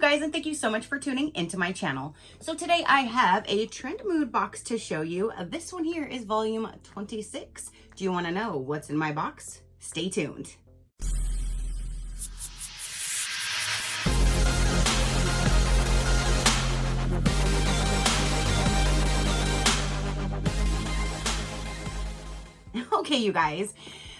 guys, and thank you so much for tuning into my channel. So today I have a TrendMood box to show you. This one here is volume 26. Do you want to know what's in my box? Stay tuned. Okay, you guys.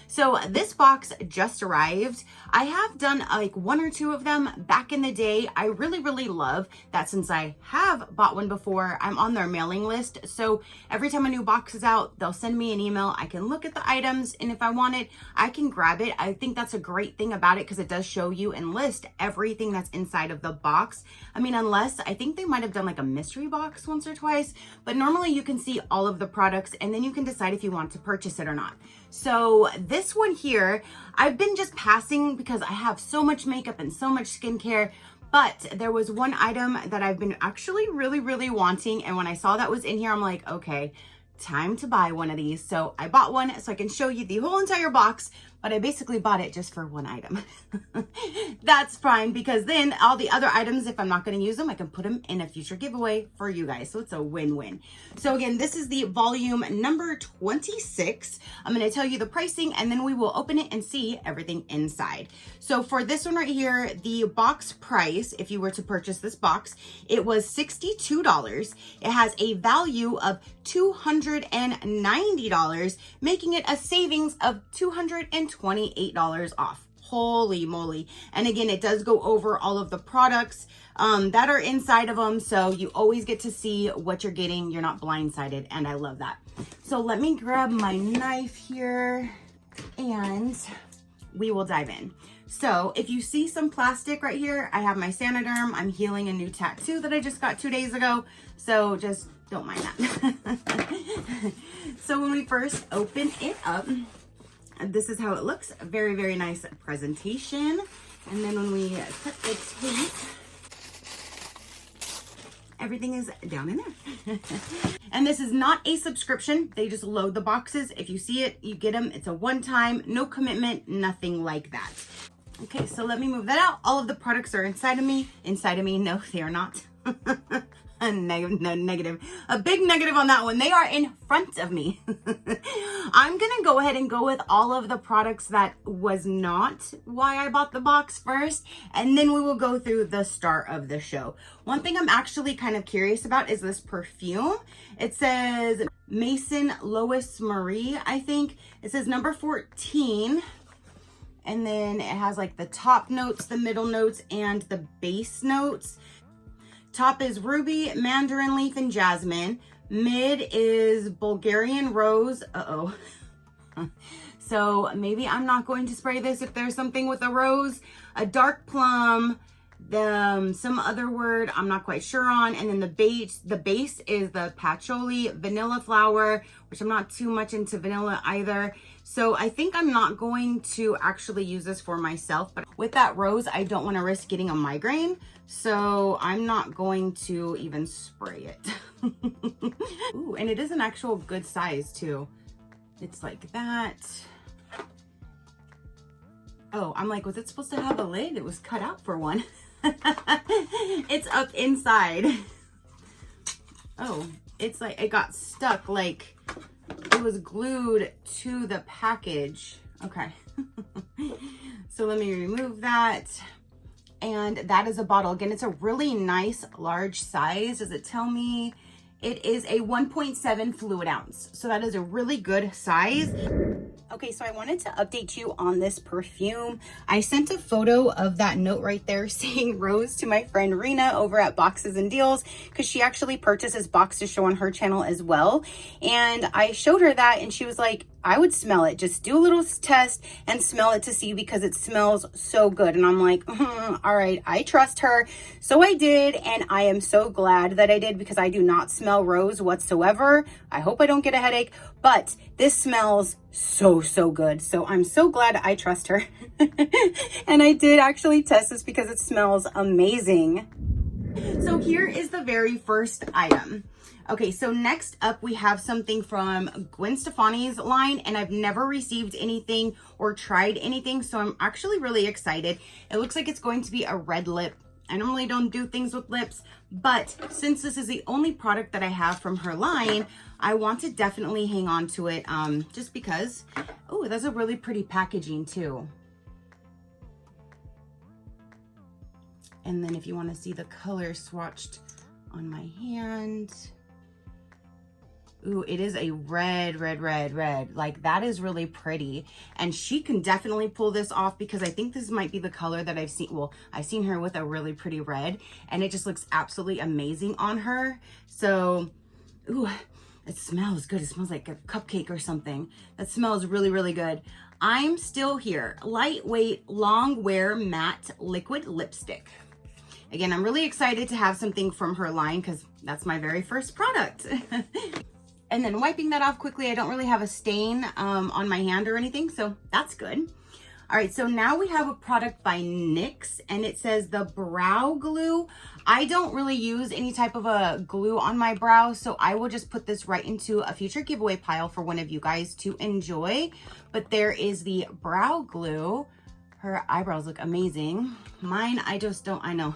So this box just arrived. I have done like one or two of them back in the day. I really love that since I have bought one before, I'm on their mailing list. So every time a new box is out, they'll send me an email. I can look at the items, and if I want it, I can grab it. I think that's a great thing about it because it does show you and list everything that's inside of the box. I mean, unless I think they might have done like a mystery box once or twice, but normally you can see all of the products and then you can decide if you want to purchase it or not. So this one here, I've been just passing because I have so much makeup and so much skincare, but there was one item that I've been actually really wanting, and when I saw that was in here, I'm like, okay, time to buy one of these. So I bought one so I can show you the whole entire box, but I basically bought it just for one item. That's fine, because then all the other items, if I'm not going to use them, I can put them in a future giveaway for you guys. So it's a win-win. So again, this is the volume number 26. I'm going to tell you the pricing and then we will open it and see everything inside. So for this one right here, the box price, if you were to purchase this box, it was $62. It has a value of $290, making it a savings of $228 off. Holy moly. And again, it does go over all of the products that are inside of them, so you always get to see what you're getting. You're not blindsided, and I love that. So let me grab my knife here and we will dive in. So if you see some plastic right here, I have my Saniderm. I'm healing a new tattoo that I just got 2 days ago, so just don't mind that. So when we first open it up, this is how it looks. A very nice presentation. And then when we cut the tape, everything is down in there. And this is not a subscription. They just load the boxes. If you see it, you get them. It's a one-time, no commitment, nothing like that. Okay, so let me move that out. All of the products are inside of me. Inside of me, no, they are not. Negative. A big negative on that one. They are in front of me. I'm gonna go ahead and go with all of the products that was not why I bought the box first, and then we will go through the start of the show. One thing I'm actually kind of curious about is this perfume. It says Maison Louis Marie, I think. It says number 14. And then it has like the top notes, the middle notes, and the base notes. Top is ruby, mandarin leaf, and jasmine. Mid is Bulgarian rose. So maybe I'm not going to spray this if there's something with a rose. A dark plum, some other word I'm not quite sure on. And then the base is the patchouli vanilla flower, which I'm not too much into vanilla either. So I think I'm not going to actually use this for myself, but with that rose, I don't want to risk getting a migraine. So I'm not going to even spray it. Ooh, and it is an actual good size too. It's like that. Oh, I'm like, was it supposed to have a lid? It was cut out for one. It's up inside. Oh, it's like it got stuck, like it was glued to the package. Okay. So let me remove that. And that is a bottle. Again, it's a really nice large size. Does it tell me? It is a 1.7 fluid ounce. So that is a really good size. Okay, so I wanted to update you on this perfume. I sent a photo of that note right there saying rose to my friend Rena over at Boxes and Deals, because she actually purchases Box to Show on her channel as well. And I showed her that and she was like, I would smell it. Just do a little test and smell it to see, because it smells so good. And I'm like, all right, I trust her. So I did, and I am so glad that I did, because I do not smell rose whatsoever. I hope I don't get a headache, but this smells so good. So I'm so glad I trust her. And I did actually test this because it smells amazing. So here is the very first item. Okay, so next up we have something from Gwen Stefani's line, and I've never received anything or tried anything, so I'm actually really excited. It looks like it's going to be a red lip I normally don't do things with lips, but since this is the only product that I have from her line, I want to definitely hang on to it just because. Oh, that's a really pretty packaging too. And then if you want to see the color swatched on my hand. Ooh, it is a red. Like, that is really pretty. And she can definitely pull this off because I think this might be the color that I've seen. Well, I've seen her with a really pretty red and it just looks absolutely amazing on her. So, ooh, it smells good. It smells like a cupcake or something. That smells really, really good. I'm Still Here. Lightweight, long wear matte liquid lipstick. Again, I'm really excited to have something from her line because that's my very first product. And then wiping that off quickly, I don't really have a stain on my hand or anything, so that's good. All right, so now we have a product by NYX, and it says the Brow Glue. I don't really use any type of a glue on my brow, so I will just put this right into a future giveaway pile for one of you guys to enjoy. But there is the Brow Glue. Her eyebrows look amazing. Mine, I just don't, I know.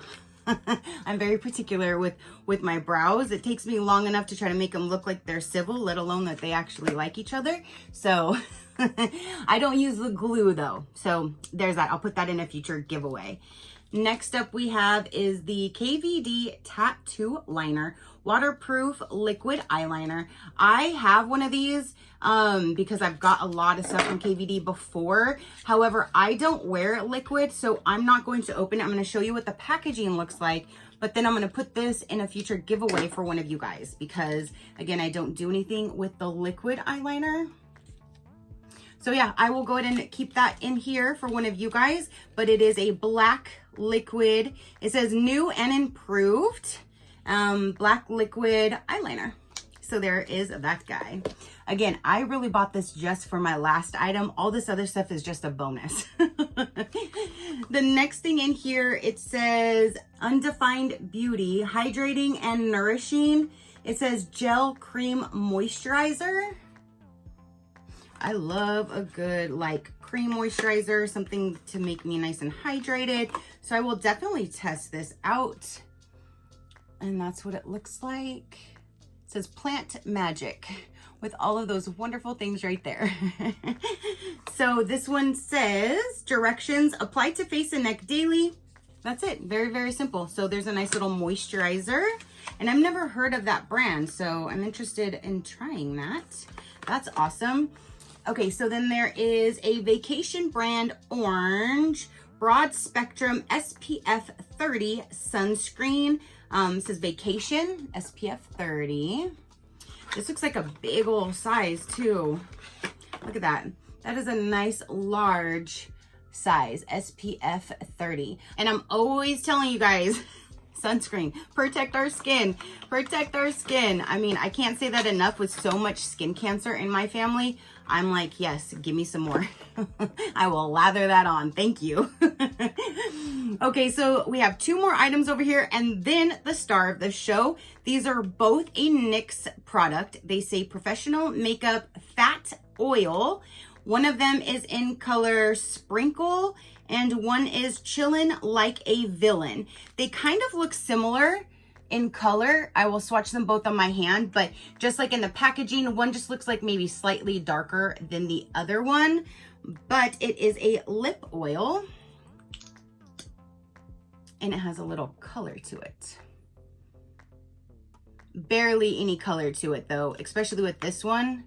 I'm very particular with my brows. It takes me long enough to try to make them look like they're civil, let alone that they actually like each other. So I don't use the glue though. So there's that. I'll put that in a future giveaway. Next up we have is the KVD Tattoo Liner Waterproof Liquid Eyeliner. I have one of these because I've got a lot of stuff from KVD before. However, I don't wear liquid, so I'm not going to open it. I'm going to show you what the packaging looks like, but then I'm going to put this in a future giveaway for one of you guys because, again, I don't do anything with the liquid eyeliner. So yeah, I will go ahead and keep that in here for one of you guys, but it is a black liquid. It says new and improved black liquid eyeliner. So there is that guy. Again, I really bought this just for my last item. All this other stuff is just a bonus. The next thing in here, it says Undefined Beauty, hydrating and nourishing. It says gel cream moisturizer. I love a good like cream moisturizer, something to make me nice and hydrated. So I will definitely test this out. And that's what it looks like. It says Plant Magic with all of those wonderful things right there. So this one says directions, apply to face and neck daily. That's it. Very, very simple. So there's a nice little moisturizer. And I've never heard of that brand, so I'm interested in trying that. That's awesome. Okay, so then there is a Vacation Brand Orange Broad Spectrum SPF 30 sunscreen. It says Vacation SPF 30. This looks like a big old size too. Look at that. That is a nice large size, SPF 30. And I'm always telling you guys, sunscreen, protect our skin, protect our skin. I mean, I can't say that enough. With so much skin cancer in my family, I'm like, yes, give me some more. I will lather that on. Thank you. Okay, so we have two more items over here and then the star of the show. These are both a NYX product. They say Professional Makeup Fat Oil. One of them is in color Sprinkle and one is Chillin' Like a Villain. They kind of look similar in color. I will swatch them both on my hand, but just like in the packaging, one just looks like maybe slightly darker than the other one, but it is a lip oil and it has a little color to it. Barely any color to it though, especially with this one.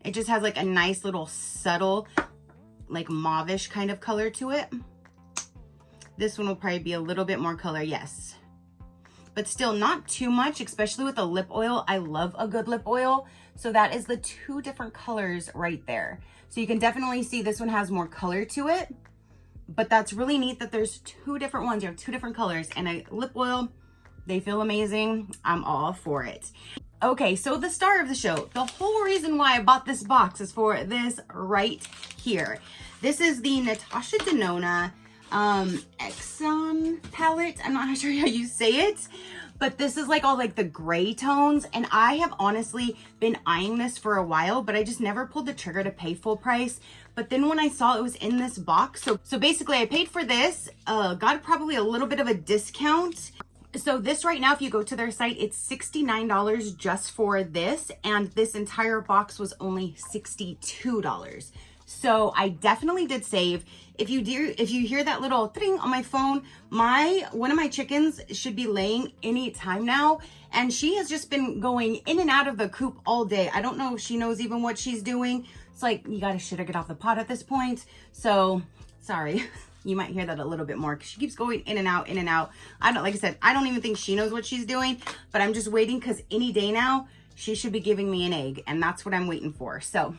It just has like a nice little subtle, like mauvish kind of color to it. This one will probably be a little bit more color, yes. But still not too much, especially with a lip oil. I love a good lip oil. So that is the two different colors right there. So you can definitely see this one has more color to it. But that's really neat that there's two different ones. You have two different colors. And a lip oil, they feel amazing. I'm all for it. Okay, so the star of the show. The whole reason why I bought this box is for this right here. This is the Natasha Denona Exxon palette. I'm not sure how you say it, but this is like all like the gray tones. And I have honestly been eyeing this for a while, but I just never pulled the trigger to pay full price. But then when I saw it was in this box, so basically I paid for this, got probably a little bit of a discount. So this right now, if you go to their site, it's $69 just for this. And this entire box was only $62. So I definitely did save. If you hear that little thing on my phone, one of my chickens should be laying any time now. And she has just been going in and out of the coop all day. I don't know if she knows even what she's doing. It's like, you gotta shit or get off the pot at this point. So sorry. You might hear that a little bit more because she keeps going in and out, in and out. Like I said, I don't even think she knows what she's doing, but I'm just waiting because any day now, she should be giving me an egg, and that's what I'm waiting for. So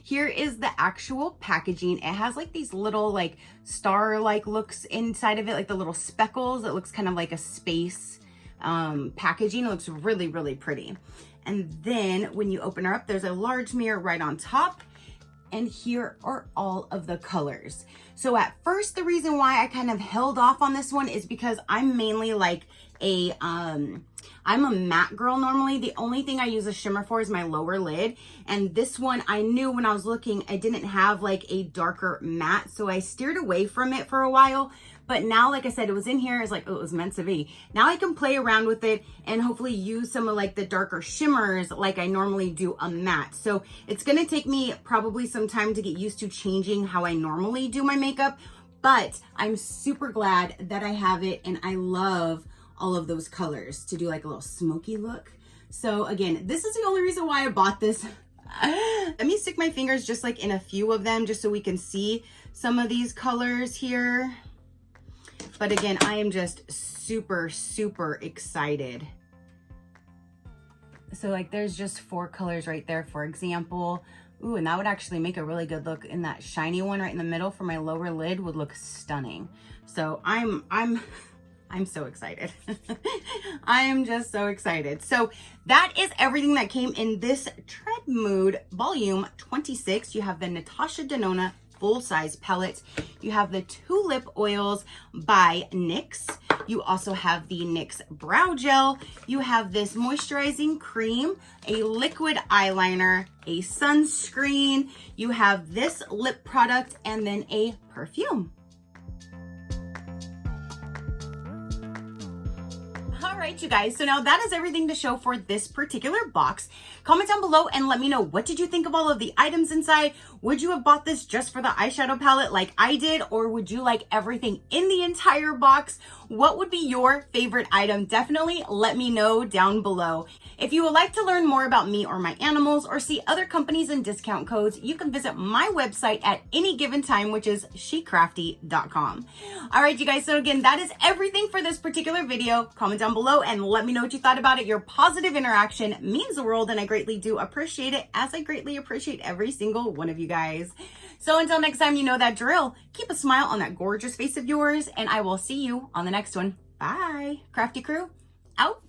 here is the actual packaging. It has like these little like star-like looks inside of it, like the little speckles. It looks kind of like a space packaging. It looks really, really pretty. And then when you open her up, there's a large mirror right on top. And here are all of the colors. So at first, the reason why I kind of held off on this one is because I'm mainly like I'm a matte girl normally. The only thing I use a shimmer for is my lower lid. And this one, I knew when I was looking, I didn't have like a darker matte. So I steered away from it for a while. But now, like I said, it was in here. It's like, oh, it was meant to be. Now I can play around with it and hopefully use some of like the darker shimmers like I normally do a matte. So it's going to take me probably some time to get used to changing how I normally do my makeup. But I'm super glad that I have it, and I love all of those colors to do like a little smoky look. So again, this is the only reason why I bought this. Let me stick my fingers just like in a few of them just so we can see some of these colors here. But again, I am just super, super excited. So like there's just 4 colors right there, for example. Ooh, and that would actually make a really good look. And that shiny one right in the middle for my lower lid would look stunning. So I'm so excited. I am just so excited. So that is everything that came in this TrendMood Volume 26. You have the Natasha Denona full-size palette. You have the Tulip Oils by NYX. You also have the NYX Brow Gel. You have this moisturizing cream, a liquid eyeliner, a sunscreen. You have this lip product, and then a perfume. All right, you guys, so now that is everything to show for this particular box. Comment down below and let me know, what did you think of all of the items inside? Would you have bought this just for the eyeshadow palette like I did, or would you like everything in the entire box? What would be your favorite item? Definitely let me know down below. If you would like to learn more about me or my animals, or see other companies and discount codes, you can visit my website at any given time, which is Shecrafty.com. All right, you guys, so again, that is everything for this particular video. Comment down below and let me know what you thought about it. Your positive interaction means the world, and I greatly do appreciate it, as I greatly appreciate every single one of you guys. So until next time, you know that drill. Keep a smile on that gorgeous face of yours, and I will see you on the next one. Bye. Crafty crew, out.